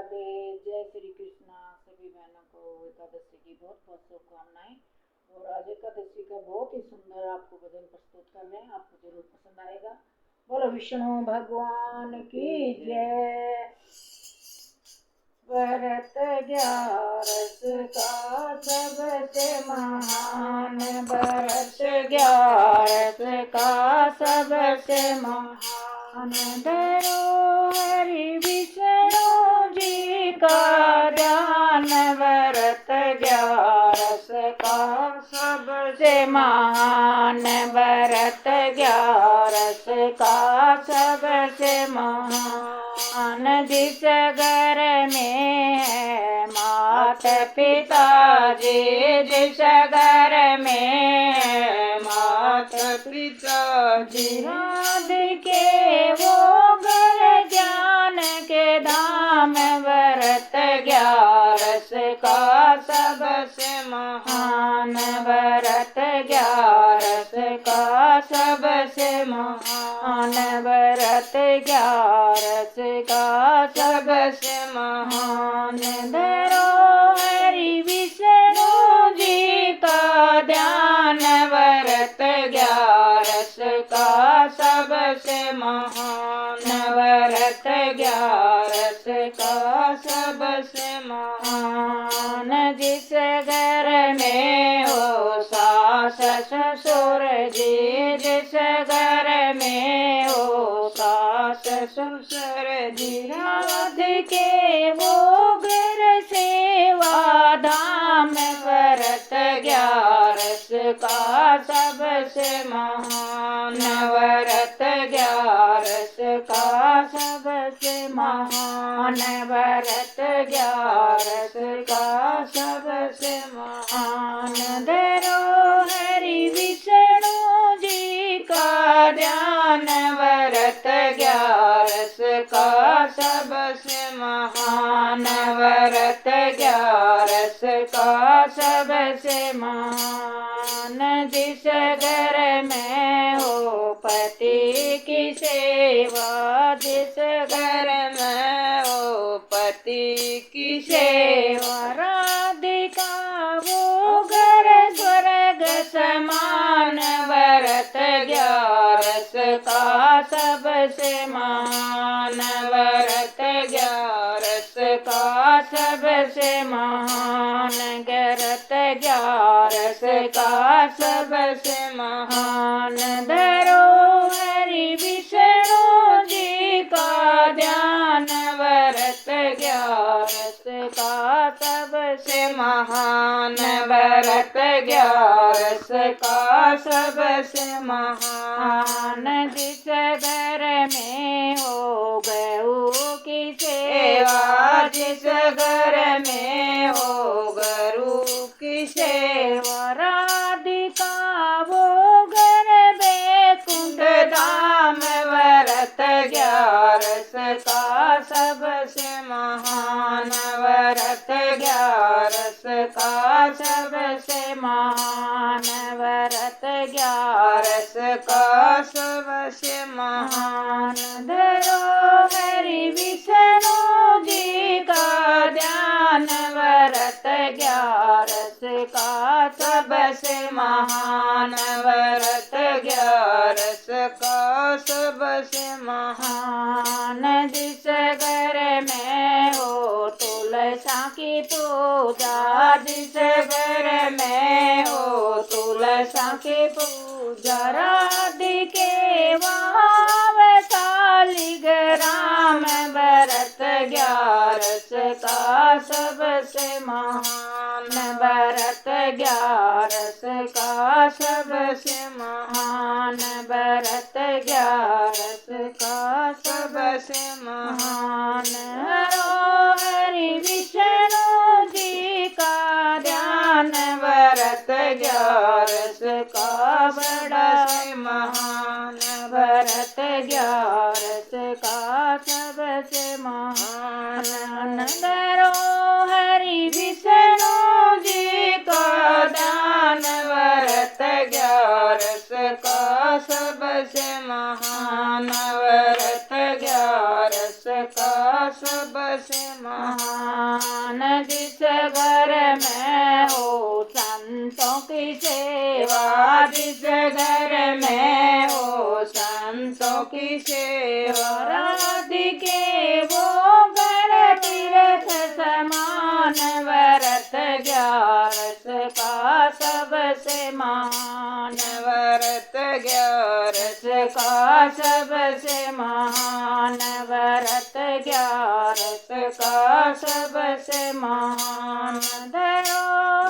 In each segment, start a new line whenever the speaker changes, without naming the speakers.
राधे। जय श्री कृष्णा। सभी बहनों को एकादशी की बहुत बहुत शुभकामनाएं। और आज एकादशी का बहुत ही सुंदर आपको भजन प्रस्तुत कर रहे हैं, आपको जरूर पसंद आएगा। बोलो विष्णु भगवान की जय। व्रत 11 का सबसे महान, व्रत 11 का सबसे महान। धरो हरि विष्णु जी का ध्यान, व्रत 11 का सबसे महान, व्रत 11 का सबसे महान। जिस घर में है माता पिताजी, जिस घर में है माता पिताजी, याद के वो घर ज्ञान के धाम, व्रत 11 का सबसे महान, व्रत 11 का सबसे महान, व्रत 11 का सबसे महान। धरो हरि विष्णु जी का ध्यान, व्रत 11 का सबसे महान, व्रत 11 का सबसे महान। जिस घर में हो सास ससुर जी, जिस घर में हो सास ससुर जी, राध के वो घर सेवा धाम, व्रत 11 का सबसे महान, व्रत 11 का सबसे महान, व्रत 11 का सबसे महान। धरो हरि विष्णु जी का ध्यान, व्रत 11 का सबसे महान, व्रत 11 का सबसे महान। जिस घर में हो पति की सेवा, जिस घर में हो पति की सेवा, राधिका वो घर स्वर्ग समान, व्रत 11 का सबसे महान, व्रत 11 का सबसे महान, व्रत 11 का सबसे महान। धरो हरि विष्णु जी का ध्यान, व्रत 11 का सबसे महान, व्रत 11 का सबसे महान। जिस घर में हो गऊ की सेवा, जिस घर में हो गरु की सेवा, राधिका वो घर बैकुंठ धाम, व्रत 11 का सबसे महान, व्रत 11 का सबसे महान, व्रत 11 का सबसे महान। धरो हरि विष्णु जी का ध्यान, व्रत 11 का सबसे महान, व्रत 11 का सबसे महान। जिस घर में हो तुलसा की पूजा, जिस घर में हो तुलसा की पूजा, राधिके वहाँ शालिग्राम, व्रत 11 का सबसे महान, व्रत 11 का सबसे महान, व्रत 11 का सबसे महान। हरो हरि विष्णु जी का ध्यान, व्रत 11 का बड़ा महान, व्रत 11 का सबसे महान। धरो हरि विष्णु जी का ध्यान, व्रत 11 का सबसे महान, व्रत 11 का
सबसे
महान। जिस घर में हो संतों की सेवा, जिस घर में हो संतों की सेवा, राधिके वो घर तीर्थ समान, व्रत 11 का सबसे महान,
व्रत 11
का सबसे महान, व्रत 11 का सबसे महान। धरो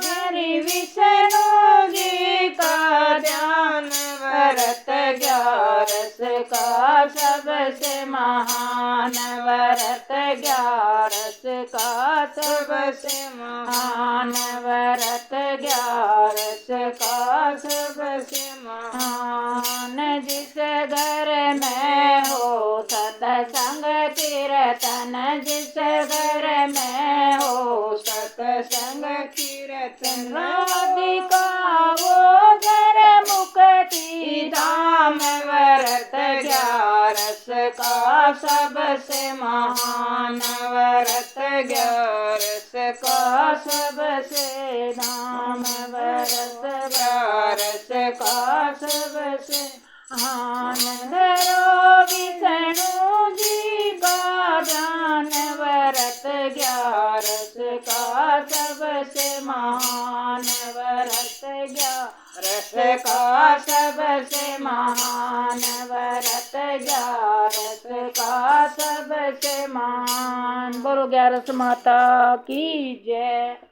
हरि विष्णु जी का ध्यान, व्रत 11 का सबसे महान, व्रत 11 का सबसे महान, व्रत 11 का सबसे महान। जिस घर में हो सत्संग कीर्तन, जिस घर में हो सत्संग कीर्तन, राधिका वो घर मुक्ति धाम, व्रत 11 का सबसे महान, व्रत 11 का सबसे धाम, व्रत 11 का सबसे महान। धरो विष्णु जी का ध्यान, व्रत 11 का सबसे महान, व्रत 11 का सबसे महान, व्रत 11 का सबसे महान। बोलो 11 माता की जय।